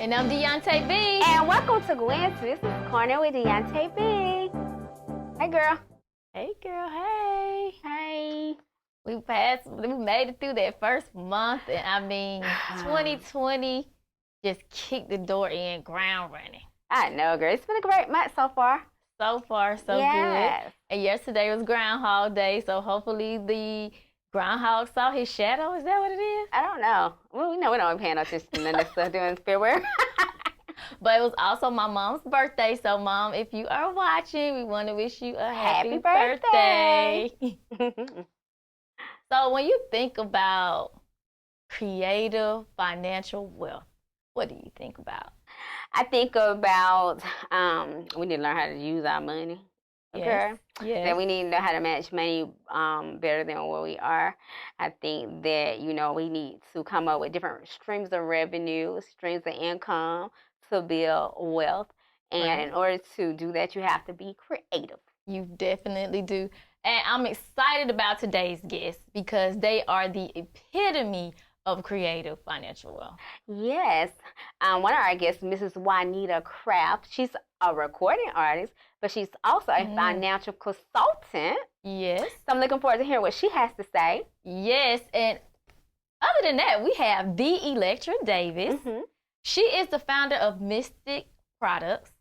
And I'm Deonta B. And welcome to Gwen's Business Corner with Deonta B. Hey, girl. Hey, girl. Hey. Hey. We made it through that first month, and I mean, 2020 just kicked the door in, ground running. I know, girl. It's been a great month so far. So far, so good. And yesterday was Groundhog Day, so hopefully the groundhog saw his shadow. Is that what it is? I don't know. Well, we know we don't pay no attention to none of this stuff during February. But it was also my mom's birthday, so Mom, if you are watching, we want to wish you a happy birthday. So when you think about creative financial wealth, what do you think about? I think about we need to learn how to use our money. Okay. Yes. That we need to know how to manage money better than where we are. I think that, we need to come up with different streams of revenue, streams of income to build wealth. And in order to do that, you have to be creative. You definitely do. And I'm excited about today's guests because they are the epitome of creative financial wealth. Yes. One of our guests, Mrs. Juanita Craft, she's a recording artist, but she's also a financial consultant. Yes. So I'm looking forward to hearing what she has to say. Yes. And other than that, we have the Electra Davis. She is the founder of Mysteek products,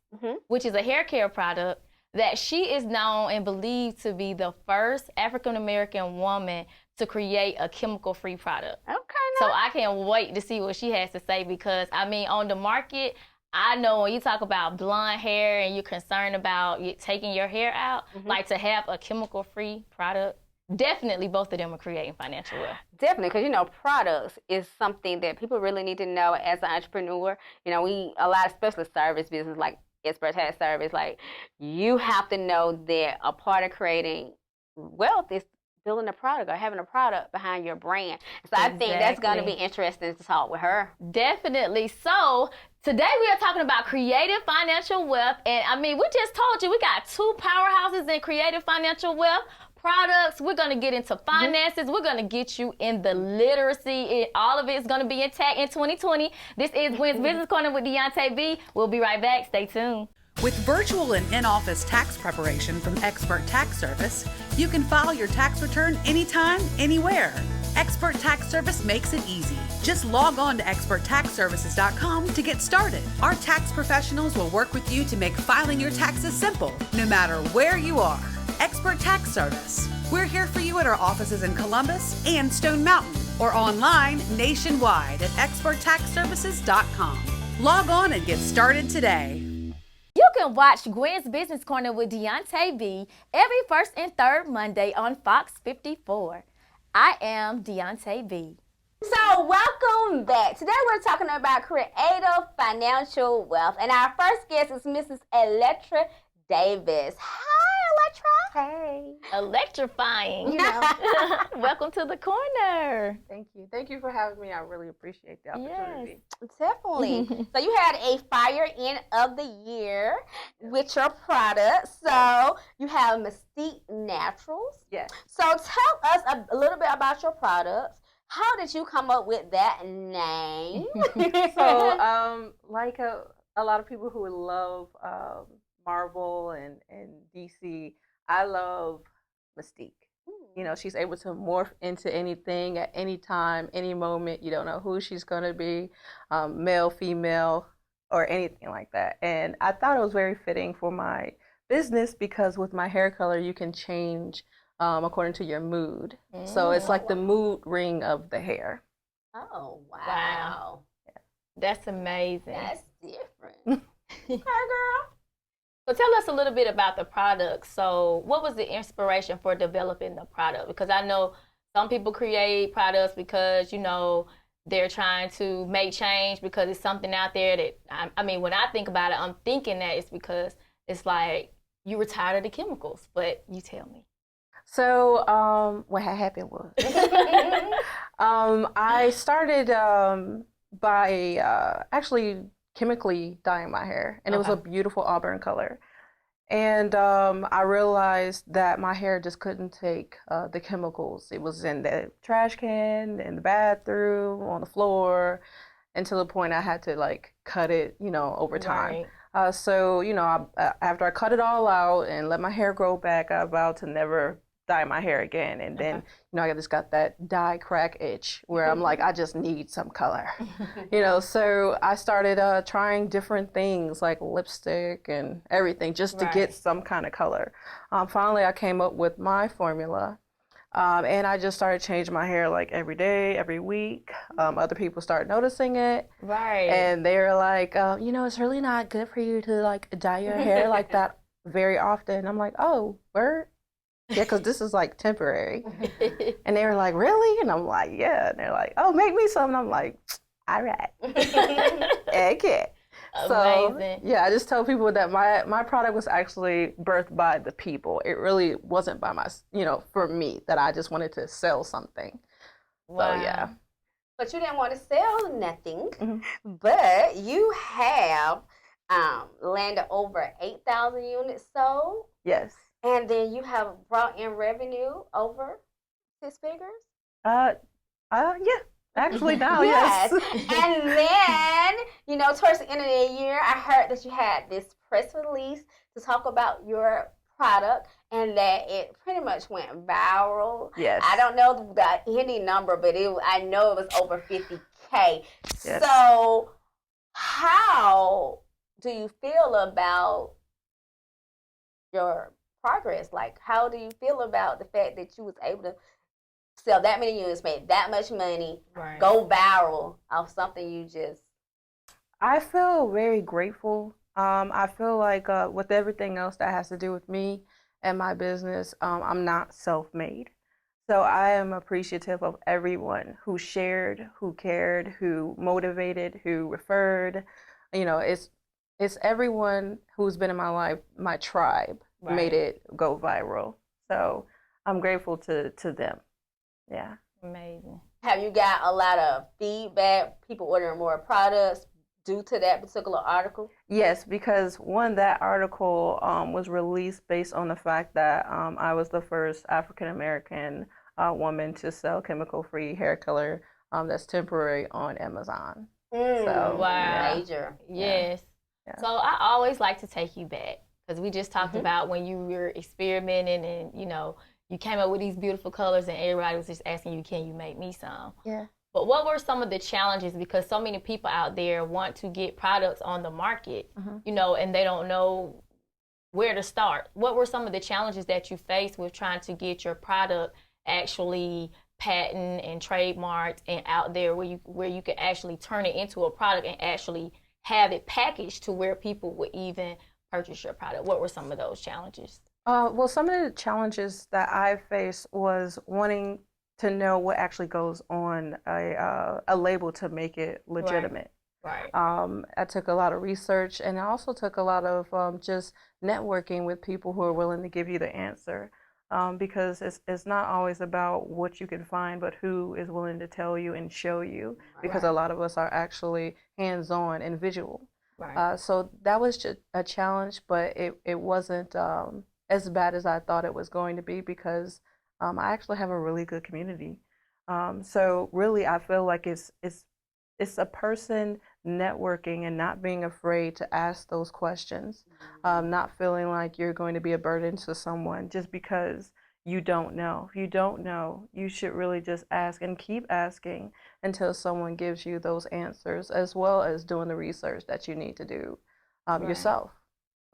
which is a hair care product that she is known and believed to be the first African-American woman to create a chemical-free product. Okay. So I can't wait to see what she has to say because, on the market, I know when you talk about blonde hair and you're concerned about taking your hair out, like to have a chemical-free product, definitely both of them are creating financial wealth. Definitely, because, products is something that people really need to know as an entrepreneur. A lot of, especially service business, like expert tax service, like you have to know that a part of creating wealth is building a product or having a product behind your brand. So I think that's going to be interesting to talk with her. Definitely. So today we are talking about creative financial wealth. And we just told you we got two powerhouses in creative financial wealth. Products, we're going to get into finances, we're going to get you in the literacy. All of it is going to be intact in 2020. This is Gwen's Business Corner with Deonta B. We'll be right back. Stay tuned. With virtual and in-office tax preparation from Expert Tax Service, you can file your tax return anytime, anywhere. Expert Tax Service makes it easy. Just log on to experttaxservices.com to get started. Our tax professionals will work with you to make filing your taxes simple, no matter where you are. Expert Tax Service. We're here for you at our offices in Columbus and Stone Mountain, or online nationwide at experttaxservices.com. Log on and get started today. You can watch Gwen's Business Corner with Deonta B every first and third Monday on Fox 54. I am Deonta B. So welcome back. Today we're talking about creative financial wealth. And our first guest is Mrs. Electra Davis. Hi, Electra. Hey. Electrifying. Welcome to the corner. Thank you. Thank you for having me. I really appreciate the opportunity. Yes, definitely. So you had a Fire End of the Year with your product. So you have Mysteek Naturals. Yes. So tell us a little bit about your products. How did you come up with that name? So, like a lot of people who love Marvel and DC, I love Mysteek. She's able to morph into anything at any time, any moment. You don't know who she's going to be, male, female, or anything like that. And I thought it was very fitting for my business because with my hair color, you can change according to your mood. So it's like the mood ring of the hair. Oh, wow. Yeah. That's amazing. That's different. Hey, girl. So tell us a little bit about the product. So what was the inspiration for developing the product? Because I know some people create products because, they're trying to make change because it's something out there that, when I think about it, I'm thinking that it's because it's like you were tired of the chemicals, but you tell me. So what had happened was I started by actually chemically dyeing my hair, and it was a beautiful auburn color. And I realized that my hair just couldn't take the chemicals. It was in the trash can, in the bathroom, on the floor. until the point I had to like cut it, over time. Right. So, after I cut it all out and let my hair grow back, I vowed to never dye my hair again. And then, I just got that dye crack itch where I'm like, I just need some color, So I started trying different things like lipstick and everything just to get some kind of color. Finally, I came up with my formula. And I just started changing my hair like every day, every week. Other people start noticing it. Right. And they're like, it's really not good for you to like dye your hair like that very often. I'm like, oh, word? Yeah, because this is like temporary. And they were like, really? And I'm like, yeah. And they're like, oh, make me some. And I'm like, all right. Okay. Amazing. So, yeah, I just tell people that my product was actually birthed by the people. It really wasn't by for me, that I just wanted to sell something. Wow. So, yeah. But you didn't want to sell nothing, but you have landed over 8,000 units sold. Yes. And then you have brought in revenue over 6 figures? Yeah. Actually, now, yes. And then, towards the end of the year, I heard that you had this press release to talk about your product and that it pretty much went viral. Yes. I don't know the ending number, but I know it was over 50K. Yes. So how do you feel about your progress? Like, how do you feel about the fact that you was able to sell that many units, make that much money, go viral off something you just... I feel very grateful. I feel like with everything else that has to do with me and my business, I'm not self-made. So I am appreciative of everyone who shared, who cared, who motivated, who referred. It's everyone who's been in my life, my tribe, made it go viral. So I'm grateful to them. Yeah. Amazing. Have you got a lot of feedback, people ordering more products due to that particular article? Yes, because that article was released based on the fact that I was the first African-American woman to sell chemical-free hair color that's temporary on Amazon. So, wow. Major. Yes. Yeah. So I always like to take you back because we just talked about when you were experimenting and, you came up with these beautiful colors and everybody was just asking you, can you make me some? Yeah. But what were some of the challenges? Because so many people out there want to get products on the market, and they don't know where to start. What were some of the challenges that you faced with trying to get your product actually patented and trademarked and out there where you could actually turn it into a product and actually have it packaged to where people would even purchase your product? What were some of those challenges? Well, some of the challenges that I faced was wanting to know what actually goes on a label to make it legitimate. Right. I took a lot of research, and I also took a lot of just networking with people who are willing to give you the answer, because it's not always about what you can find, but who is willing to tell you and show you, because a lot of us are actually hands-on and visual. Right. So that was just a challenge, but it wasn't as bad as I thought it was going to be, because I actually have a really good community. So really, I feel like it's a person networking and not being afraid to ask those questions, not feeling like you're going to be a burden to someone just because you don't know. If you don't know, you should really just ask and keep asking until someone gives you those answers, as well as doing the research that you need to do yourself.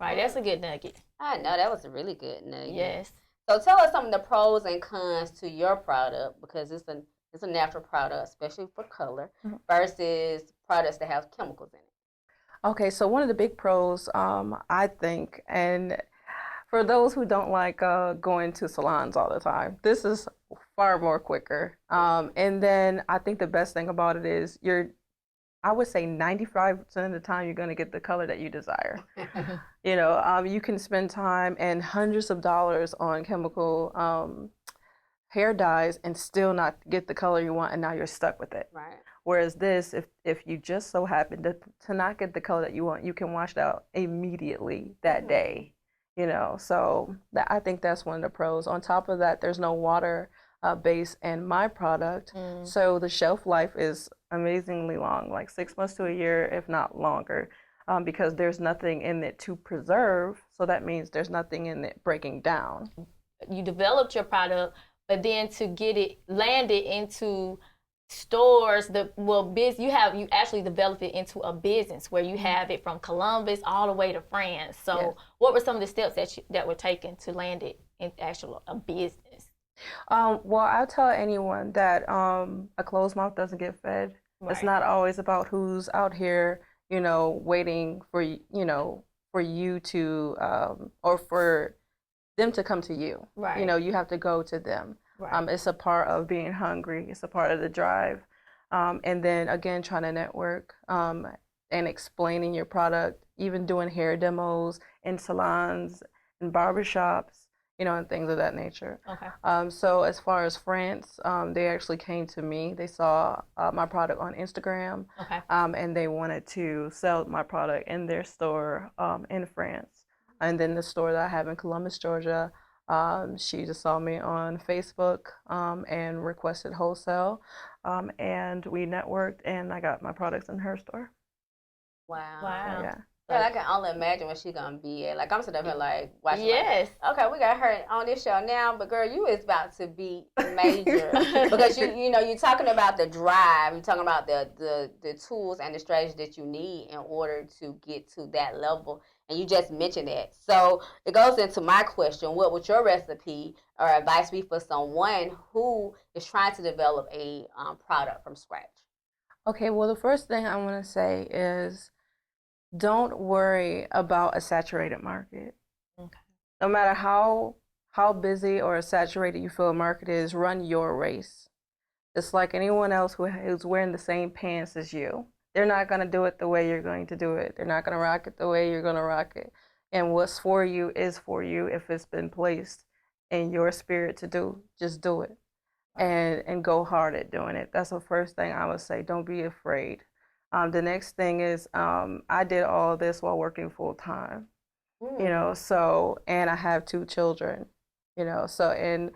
Right, that's a good nugget. I know, that was a really good nugget. Yes. So tell us some of the pros and cons to your product, because it's a natural product, especially for color, versus products that have chemicals in it. Okay, so one of the big pros, I think, and for those who don't like going to salons all the time, this is far more quicker. And then I think the best thing about it is I would say 95% of the time you're going to get the color that you desire. You can spend time and hundreds of dollars on chemical hair dyes and still not get the color you want, and now you're stuck with it. Right. Whereas this, if you just so happen to not get the color that you want, you can wash it out immediately that day. So I think that's one of the pros. On top of that, there's no water base in my product, so the shelf life is amazingly long, like 6 months to a year, if not longer, because there's nothing in it to preserve. So that means there's nothing in it breaking down. You developed your product, but then to get it landed into stores, you actually developed it into a business where you have it from Columbus all the way to France. So Yes. what were some of the steps that were taken to land it in actual a business? Well, I'll tell anyone that a closed mouth doesn't get fed. Right. It's not always about who's out here, waiting for for you to or for them to come to you. Right. You have to go to them. Right. It's a part of being hungry. It's a part of the drive. And then again, trying to network and explaining your product, even doing hair demos in salons and barbershops, and things of that nature. Okay. So as far as France, they actually came to me. They saw my product on Instagram. Okay. And they wanted to sell my product in their store in France. And then the store that I have in Columbus, Georgia, she just saw me on Facebook and requested wholesale. And we networked, and I got my products in her store. Wow. Wow. Yeah. Yeah, I can only imagine what she's gonna be at. Like I'm sitting up here like watching. Yes. Like, okay, we got her on this show now, but girl, you is about to be major because you're talking about the drive. You're talking about the tools and the strategies that you need in order to get to that level. And you just mentioned that. So it goes into my question: what would your recipe or advice be for someone who is trying to develop a product from scratch? Okay. Well, the first thing I want to say is, don't worry about a saturated market. Okay. No matter how busy or saturated you feel a market is, run your race. Just like anyone else who's wearing the same pants as you. They're not going to do it the way you're going to do it. They're not going to rock it the way you're going to rock it. And what's for you is for you if it's been placed in your spirit to do. Just do it and go hard at doing it. That's the first thing I would say. Don't be afraid. The next thing is I did all this while working full time, so, and I have 2 children, so and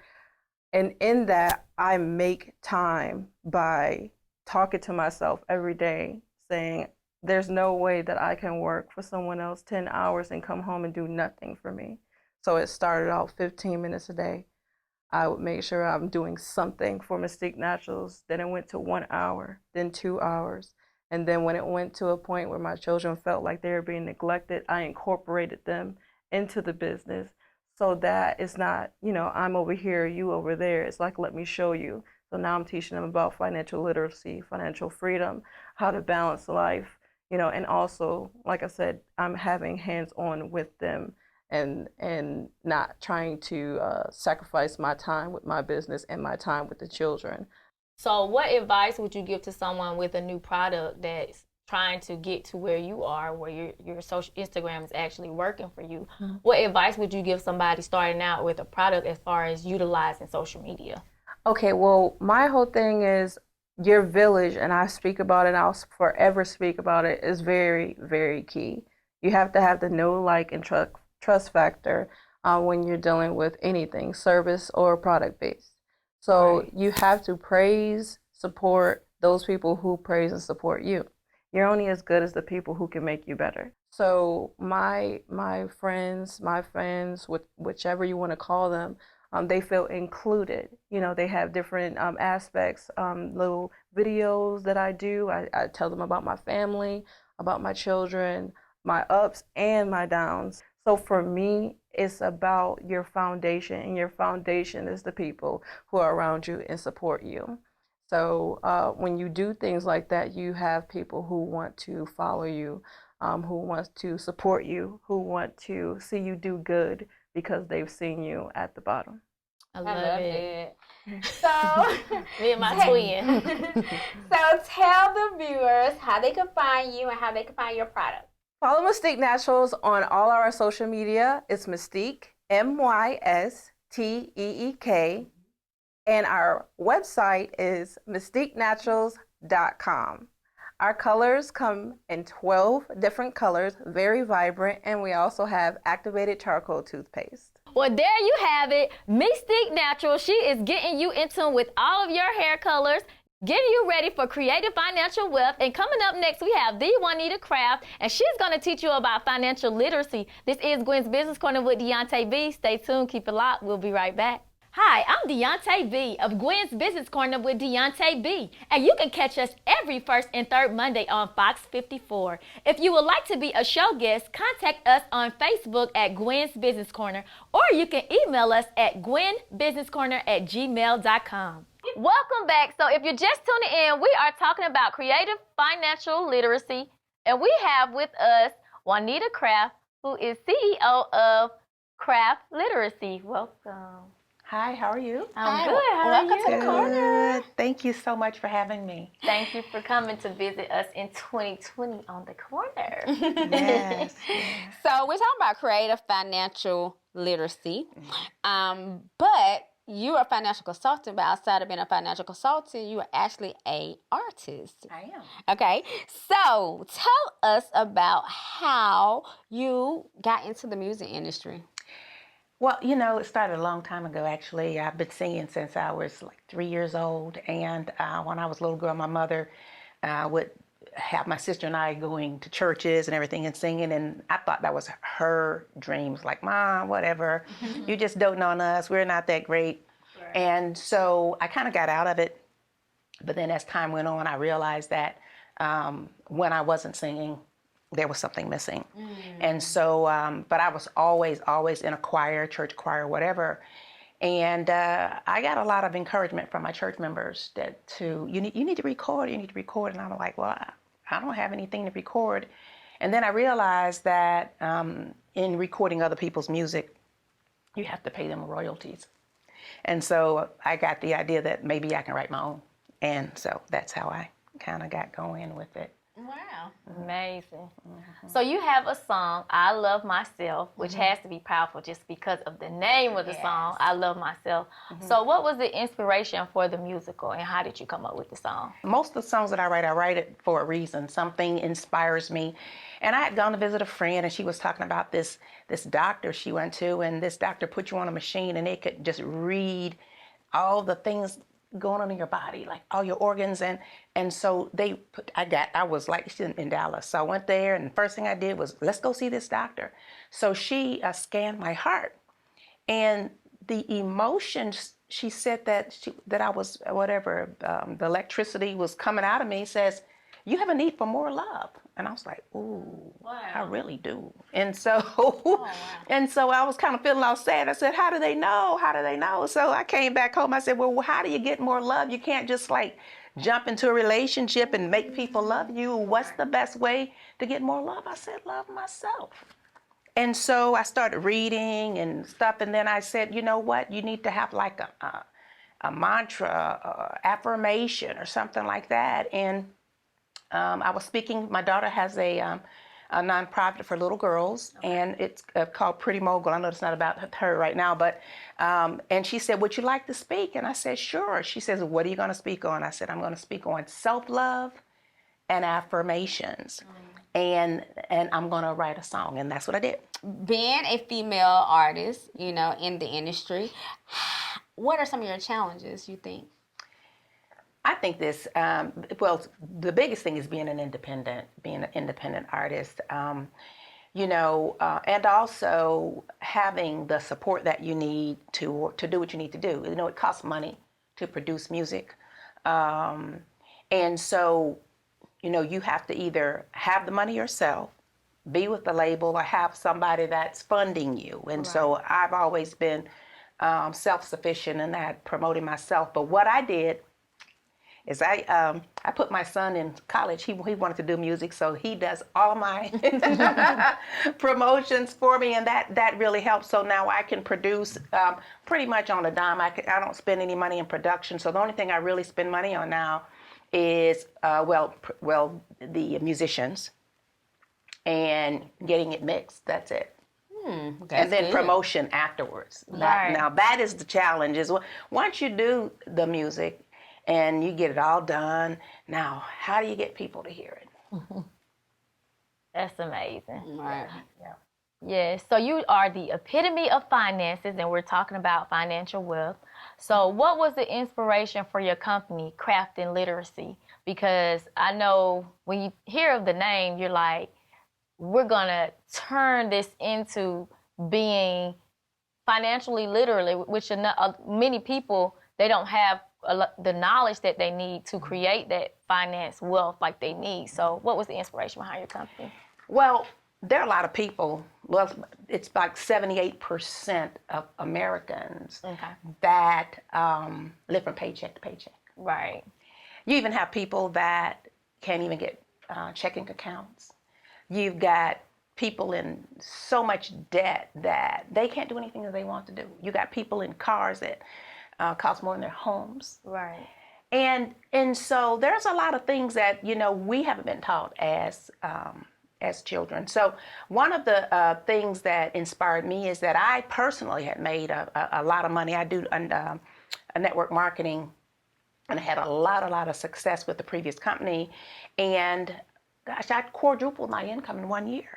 in that I make time by talking to myself every day saying there's no way that I can work for someone else 10 hours and come home and do nothing for me. So it started out 15 minutes a day. I would make sure I'm doing something for Mysteek Naturals. Then it went to 1 hour, then 2 hours. And then when it went to a point where my children felt like they were being neglected, I incorporated them into the business so that it's not, I'm over here, you over there. It's like, let me show you. So now I'm teaching them about financial literacy, financial freedom, how to balance life, and also, like I said, I'm having hands-on with them and not trying to sacrifice my time with my business and my time with the children. So what advice would you give to someone with a new product that's trying to get to where you are, where your social Instagram is actually working for you? Mm-hmm. What advice would you give somebody starting out with a product as far as utilizing social media? Okay, well, my whole thing is your village, and I speak about it, and I'll forever speak about it, is very, very key. You have to have the know, like, and trust factor when you're dealing with anything, service or product-based. So right. You have to praise, support those people who praise and support you. You're only as good as the people who can make you better. So my friends, my fans, whichever you want to call them, they feel included. They have different aspects, little videos that I do. I tell them about my family, about my children, my ups and my downs. So for me, it's about your foundation, and your foundation is the people who are around you and support you. So when you do things like that, you have people who want to follow you, who want to support you, who want to see you do good because they've seen you at the bottom. I love it. So, me and my twin. So tell the viewers how they can find you and how they can find your product. Follow Mysteek Naturals on all our social media. It's Mysteek, MYSTEEK. And our website is MysteekNaturals.com. Our colors come in 12 different colors, very vibrant, and we also have activated charcoal toothpaste. Well, there you have it. Mysteek Naturals. She is getting you in tune with all of your hair colors. Getting you ready for creative financial wealth. And coming up next, we have the Juanita Craft, and she's going to teach you about financial literacy. This is Gwen's Business Corner with Deonta B. Stay tuned. Keep it locked. We'll be right back. Hi, I'm Deonta B of Gwen's Business Corner with Deonta B, and you can catch us every first and third Monday on Fox 54. If you would like to be a show guest, contact us on Facebook at Gwen's Business Corner, or you can email us at gwenbusinesscorner@gmail.com. Welcome back. So if you're just tuning in, we are talking about creative financial literacy, and we have with us Juanita Craft, who is CEO of Craft Literacy. Welcome. Hi, how are you? I'm good. How are you? Welcome to the corner. Good. Thank you so much for having me. Thank you for coming to visit us in 2020 on the corner. Yes. So we're talking about creative financial literacy, but you're a financial consultant, but outside of being a financial consultant, you are actually an artist. I am. Okay, so tell us about how you got into the music industry. Well, you know, it started a long time ago, actually. I've been singing since I was like 3 years old. And when I was a little girl, my mother would have my sister and I going to churches and everything and singing. And I thought that was her dreams. Like, Mom, whatever. You just doting on us. We're not that great. Right. And so I kind of got out of it. But then as time went on, I realized that when I wasn't singing, there was something missing. And so, but I was always in a choir, church choir, whatever. And I got a lot of encouragement from my church members that you need to record. And I'm like, well, I don't have anything to record. And then I realized that in recording other people's music, you have to pay them royalties. And so I got the idea that maybe I can write my own. And so that's how I kind of got going with it. Wow. Amazing. So you have a song, I Love Myself, which has to be powerful just because of the name of the song, I Love Myself. So what was the inspiration for the musical, and how did you come up with the song? Most of the songs that I write it for a reason. Something inspires me. And I had gone to visit a friend, and she was talking about this doctor she went to, and this doctor put you on a machine, and it could just read all the things going on in your body, like all your organs, and so I was like, she's in Dallas, so I went there, and the first thing I did was, let's go see this doctor. So she scanned my heart, and the emotions, she said that I was whatever, the electricity was coming out of me, says, you have a need for more love. And I was like, ooh, wow. I really do. And so, and so I was kind of feeling all sad. I said, how do they know? How do they know? So I came back home. I said, well, how do you get more love? You can't just like jump into a relationship and make people love you. What's the best way to get more love? I said, love myself. And so I started reading and stuff. And then I said, you know what? You need to have like a mantra, affirmation or something like that. And I was speaking, my daughter has a nonprofit for little girls, and it's called Pretty Mogul. I know it's not about her right now, but, and she said, would you like to speak? And I said, sure. She says, what are you going to speak on? I said, I'm going to speak on self-love and affirmations, and I'm going to write a song, and that's what I did. Being a female artist, you know, in the industry, what are some of your challenges, you think? I think this, well, the biggest thing is being an independent artist, you know, and also having the support that you need to do what you need to do. You know, it costs money to produce music. And so, you know, you have to either have the money yourself, be with the label, or have somebody that's funding you. And so I've always been self-sufficient in that, promoting myself. But what I did is I put my son in college. He wanted to do music, so he does all my promotions for me, and that really helps. So now I can produce pretty much on a dime. I don't spend any money in production. So the only thing I really spend money on now is the musicians and getting it mixed. That's it. And then good. Promotion afterwards. Now that is the challenge. Is once you do the music and you get it all done, now how do you get people to hear it? That's amazing. Right. Yeah. Yes, so you are the epitome of finances, and we're talking about financial wealth. So what was the inspiration for your company, Craft and Literacy? Because I know when you hear of the name, you're like, we're going to turn this into being financially literate, which many people, they don't have the knowledge that they need to create that finance wealth like they need. So what was the inspiration behind your company? Well, there are a lot of people, well, it's like 78% of Americans that live from paycheck to paycheck. Right. You even have people that can't even get checking accounts. You've got people in so much debt that they can't do anything that they want to do. You got people in cars that cost more than their homes. Right. And so there's a lot of things that, you know, we haven't been taught as children. So one of the things that inspired me is that I personally had made a lot of money. I do a network marketing, and I had a lot of success with the previous company. And gosh, I quadrupled my income in 1 year.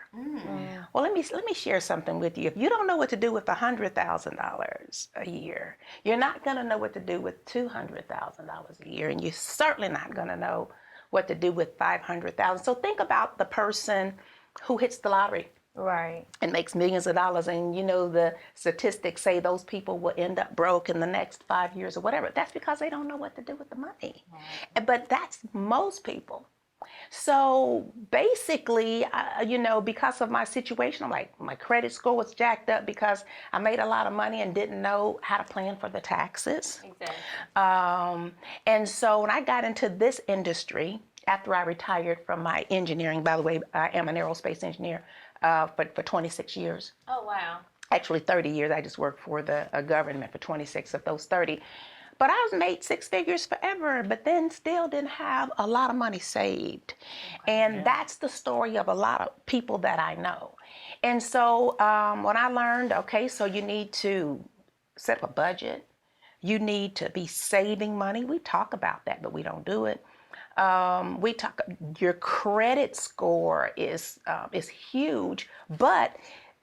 Well, let me share something with you. If you don't know what to do with $100,000 a year, you're not going to know what to do with $200,000 a year, and you're certainly not going to know what to do with $500,000. So think about the person who hits the lottery, right, and makes millions of dollars, and you know the statistics say those people will end up broke in the next 5 years or whatever. That's because they don't know what to do with the money. Right. But that's most people. So basically, you know, because of my situation, like my credit score was jacked up because I made a lot of money and didn't know how to plan for the taxes. Exactly. And so when I got into this industry, after I retired from my engineering, by the way, I am an aerospace engineer for 26 years. Oh, wow. Actually 30 years. I just worked for the government for 26 of those 30. But I was made six figures forever, but then still didn't have a lot of money saved. And that's the story of a lot of people that I know. And so when I learned, okay, so you need to set up a budget. You need to be saving money. We talk about that, but we don't do it. We talk, your credit score is huge, but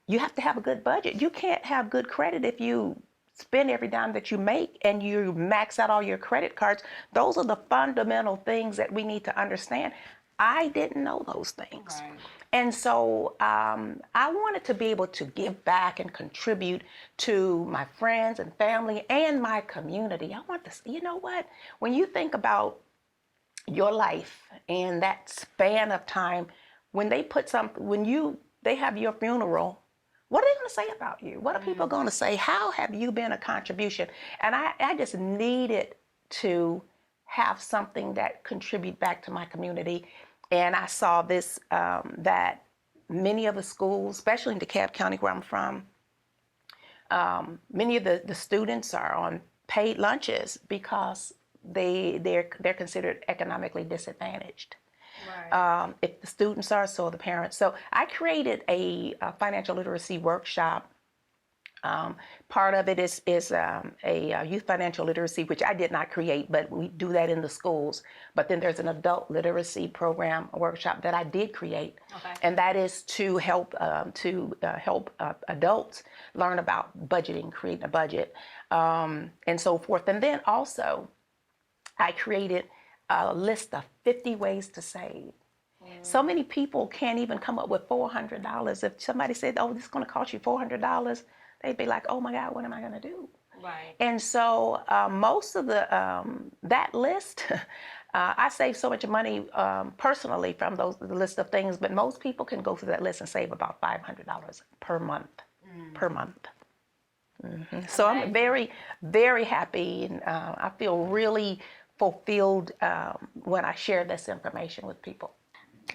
you have to have a good budget. You can't have good credit if you spend every dime that you make and you max out all your credit cards. Those are the fundamental things that we need to understand. I didn't know those things. Right. And so I wanted to be able to give back and contribute to my friends and family and my community. I want to, you know what, when you think about your life and that span of time, when they put something, they have your funeral, what are they going to say about you? What are people going to say? How have you been a contribution? And I just needed to have something that contribute back to my community. And I saw this, that many of the schools, especially in DeKalb County where I'm from, many of the students are on paid lunches because they're considered economically disadvantaged. Right. If the students are, so are the parents. So I created a financial literacy workshop. Part of it is a youth financial literacy, which I did not create, but we do that in the schools. But then there's an adult literacy program, a workshop that I did create, and that is to help adults learn about budgeting, creating a budget, and so forth. And then also, I created a list of 50 ways to save. So many people can't even come up with $400. If somebody said, oh, this is going to cost you $400, they'd be like, oh my God, what am I going to do? Right. And so most of that list, I saved so much money personally from the list of things, but most people can go through that list and save about $500 per month. Per month. Mm-hmm. So I'm very, very happy, and I feel really fulfilled when I share this information with people.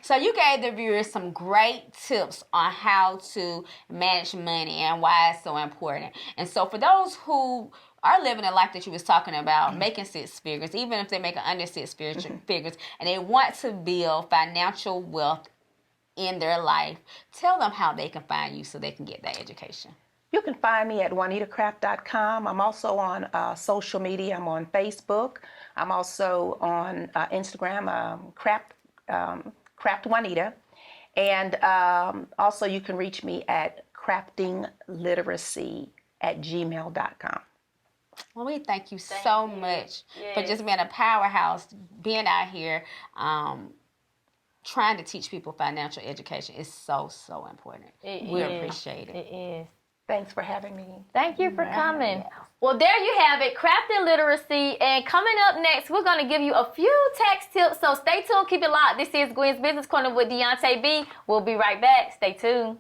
So you gave the viewers some great tips on how to manage money and why it's so important. And so for those who are living a life that you was talking about, making six figures, even if they make under six figures, and they want to build financial wealth in their life, tell them how they can find you so they can get that education. You can find me at JuanitaCraft.com. I'm also on social media. I'm on Facebook. I'm also on Instagram, Craft Juanita. And also you can reach me at craftingliteracy@gmail.com. Well, we thank you so much for just being a powerhouse, being out here, trying to teach people financial education is so, so important. We appreciate it. It is. Thanks for having me. Thank you for coming. Well, there you have it, crafting literacy. And coming up next, we're going to give you a few tax tips. So stay tuned, keep it locked. This is Gwen's Business Corner with Deonta B. We'll be right back. Stay tuned.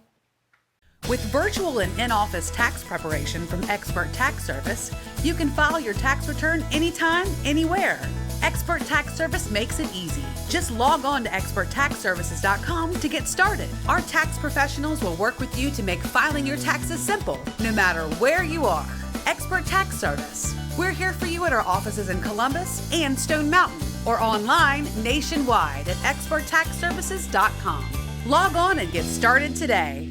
With virtual and in-office tax preparation from Expert Tax Service, you can file your tax return anytime, anywhere. Expert Tax Service makes it easy. Just log on to experttaxservices.com to get started. Our tax professionals will work with you to make filing your taxes simple, no matter where you are. Expert Tax Service. We're here for you at our offices in Columbus and Stone Mountain, or online nationwide at experttaxservices.com. Log on and get started today.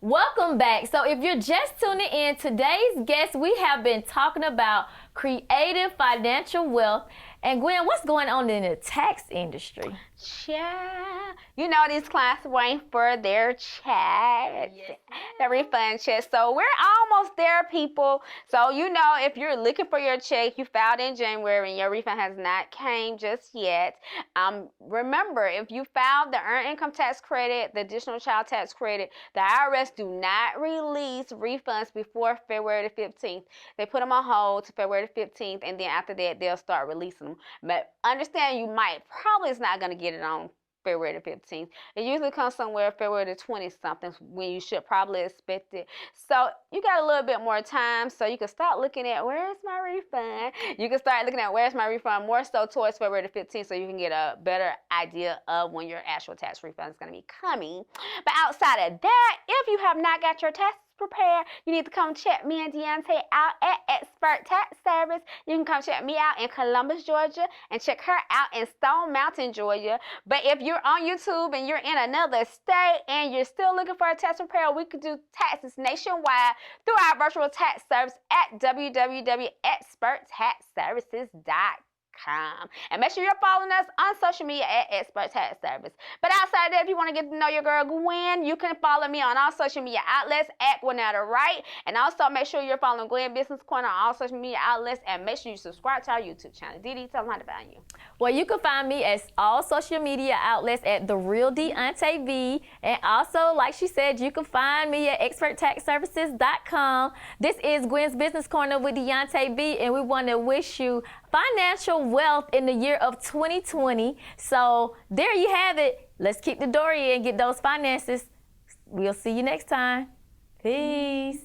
Welcome back. So if you're just tuning in, today's guest, we have been talking about creative financial wealth. And Gwen, what's going on in the tax industry? Yeah, you know these clients waiting for their check, the refund check. So we're almost there, people. So you know, if you're looking for your check, you filed in January and your refund has not came just yet. Remember, if you filed the earned income tax credit, the additional child tax credit, the IRS do not release refunds before February the 15th. They put them on hold to February the 15th, and then after that, they'll start releasing them. But understand, you probably is not going to get it on February the 15th. It usually comes somewhere February the 20th something when you should probably expect it. So you got a little bit more time, so you can start looking at where's my refund. You can start looking at where's my refund more so towards February the 15th, so you can get a better idea of when your actual tax refund is going to be coming. But outside of that, if you have not got your tax prepared, you need to come check me and Deonta out at Expert Tax Service. You can come check me out in Columbus, Georgia, and check her out in Stone Mountain, Georgia. But if you're on YouTube and you're in another state and you're still looking for a tax preparer, we could do taxes nationwide through our virtual tax service at www.experttaxservices.com. And make sure you're following us on social media at Expert Tax Service. But outside of that, if you want to get to know your girl Gwen, you can follow me on all social media outlets at Gwennetta Wright. And also make sure you're following Gwen Business Corner on all social media outlets, and make sure you subscribe to our YouTube channel. Dee, tell them how to find you. Well, you can find me at all social media outlets at The Real Deonta B. And also, like she said, you can find me at experttaxservices.com. This is Gwen's Business Corner with Deonta B, and we want to wish you financial wealth in the year of 2020. So there you have it. Let's keep the door in and get those finances. We'll see you next time. Peace.